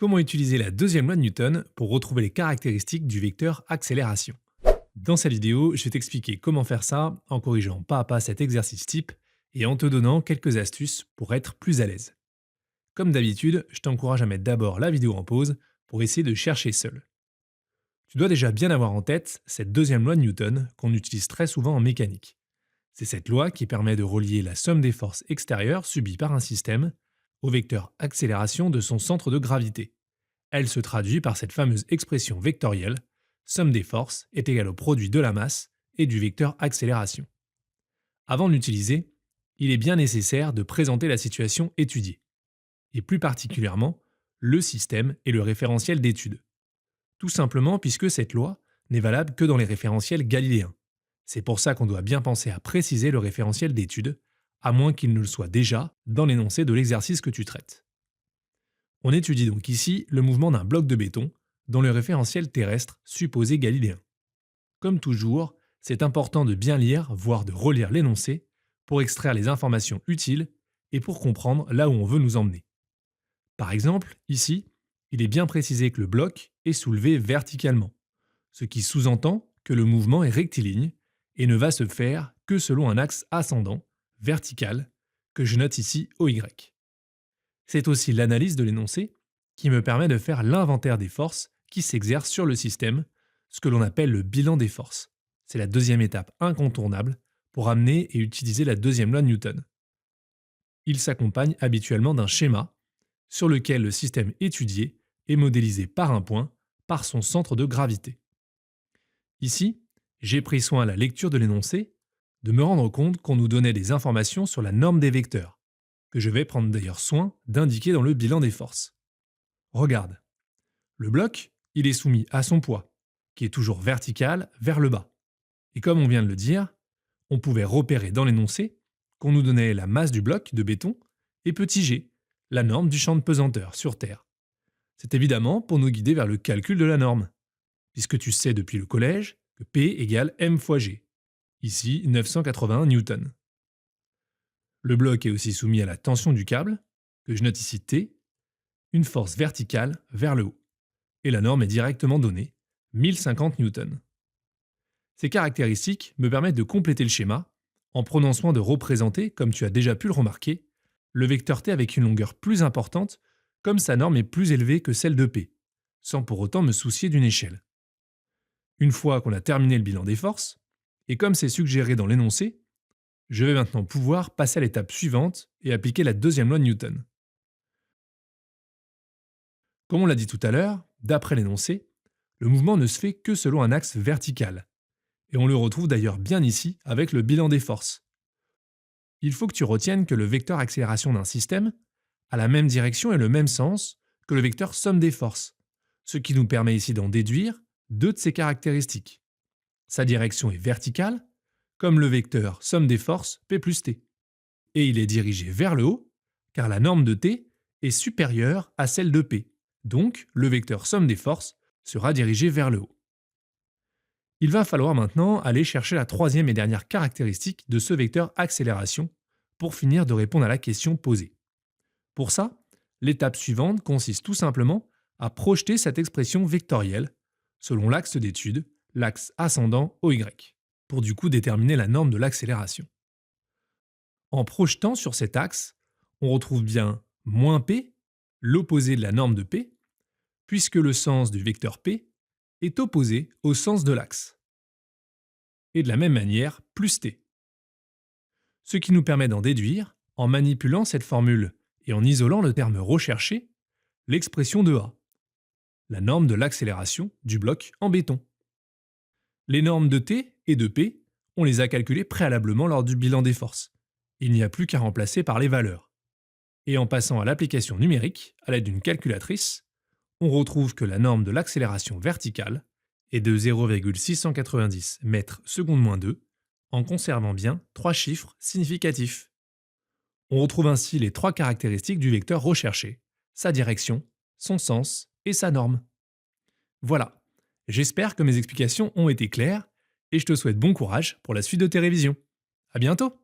Comment utiliser la deuxième loi de Newton pour retrouver les caractéristiques du vecteur accélération? Dans cette vidéo, je vais t'expliquer comment faire ça en corrigeant pas à pas cet exercice type et en te donnant quelques astuces pour être plus à l'aise. Comme d'habitude, je t'encourage à mettre d'abord la vidéo en pause pour essayer de chercher seul. Tu dois déjà bien avoir en tête cette deuxième loi de Newton qu'on utilise très souvent en mécanique. C'est cette loi qui permet de relier la somme des forces extérieures subies par un système au vecteur accélération de son centre de gravité. Elle se traduit par cette fameuse expression vectorielle: somme des forces est égale au produit de la masse et du vecteur accélération. Avant de l'utiliser, il est bien nécessaire de présenter la situation étudiée, et plus particulièrement le système et le référentiel d'étude. Tout simplement puisque cette loi n'est valable que dans les référentiels galiléens. C'est pour ça qu'on doit bien penser à préciser le référentiel d'étude, à moins qu'il ne le soit déjà dans l'énoncé de l'exercice que tu traites. On étudie donc ici le mouvement d'un bloc de béton dans le référentiel terrestre supposé galiléen. Comme toujours, c'est important de bien lire, voire de relire l'énoncé, pour extraire les informations utiles et pour comprendre là où on veut nous emmener. Par exemple, ici, il est bien précisé que le bloc est soulevé verticalement, ce qui sous-entend que le mouvement est rectiligne et ne va se faire que selon un axe ascendant, vertical, que je note ici OY. C'est aussi l'analyse de l'énoncé qui me permet de faire l'inventaire des forces qui s'exercent sur le système, ce que l'on appelle le bilan des forces. C'est la deuxième étape incontournable pour amener et utiliser la deuxième loi de Newton. Il s'accompagne habituellement d'un schéma sur lequel le système étudié est modélisé par un point, par son centre de gravité. Ici, j'ai pris soin à la lecture de l'énoncé de me rendre compte qu'on nous donnait des informations sur la norme des vecteurs, que je vais prendre d'ailleurs soin d'indiquer dans le bilan des forces. Regarde, le bloc, il est soumis à son poids, qui est toujours vertical vers le bas. Et comme on vient de le dire, on pouvait repérer dans l'énoncé qu'on nous donnait la masse du bloc de béton et petit g, la norme du champ de pesanteur sur Terre. C'est évidemment pour nous guider vers le calcul de la norme, puisque tu sais depuis le collège que P égale m fois g, ici 981 newtons. Le bloc est aussi soumis à la tension du câble, que je note ici T, une force verticale vers le haut. Et la norme est directement donnée, 1050 newtons. Ces caractéristiques me permettent de compléter le schéma en prenant soin de représenter, comme tu as déjà pu le remarquer, le vecteur T avec une longueur plus importante, comme sa norme est plus élevée que celle de P, sans pour autant me soucier d'une échelle. Une fois qu'on a terminé le bilan des forces, et comme c'est suggéré dans l'énoncé, je vais maintenant pouvoir passer à l'étape suivante et appliquer la deuxième loi de Newton. Comme on l'a dit tout à l'heure, d'après l'énoncé, le mouvement ne se fait que selon un axe vertical, et on le retrouve d'ailleurs bien ici avec le bilan des forces. Il faut que tu retiennes que le vecteur accélération d'un système a la même direction et le même sens que le vecteur somme des forces, ce qui nous permet ici d'en déduire deux de ses caractéristiques. Sa direction est verticale, comme le vecteur somme des forces P plus T, et il est dirigé vers le haut, car la norme de T est supérieure à celle de P, donc le vecteur somme des forces sera dirigé vers le haut. Il va falloir maintenant aller chercher la troisième et dernière caractéristique de ce vecteur accélération pour finir de répondre à la question posée. Pour ça, l'étape suivante consiste tout simplement à projeter cette expression vectorielle selon l'axe d'étude, l'axe ascendant OY, pour du coup déterminer la norme de l'accélération. En projetant sur cet axe, on retrouve bien moins P, l'opposé de la norme de P, puisque le sens du vecteur P est opposé au sens de l'axe. Et de la même manière, plus T. Ce qui nous permet d'en déduire, en manipulant cette formule et en isolant le terme recherché, l'expression de A, la norme de l'accélération du bloc en béton. Les normes de T et de P, on les a calculées préalablement lors du bilan des forces. Il n'y a plus qu'à remplacer par les valeurs. Et en passant à l'application numérique, à l'aide d'une calculatrice, on retrouve que la norme de l'accélération verticale est de 0,690 mètres seconde moins 2, en conservant bien trois chiffres significatifs. On retrouve ainsi les trois caractéristiques du vecteur recherché, sa direction, son sens et sa norme. Voilà, j'espère que mes explications ont été claires et je te souhaite bon courage pour la suite de tes révisions. À bientôt!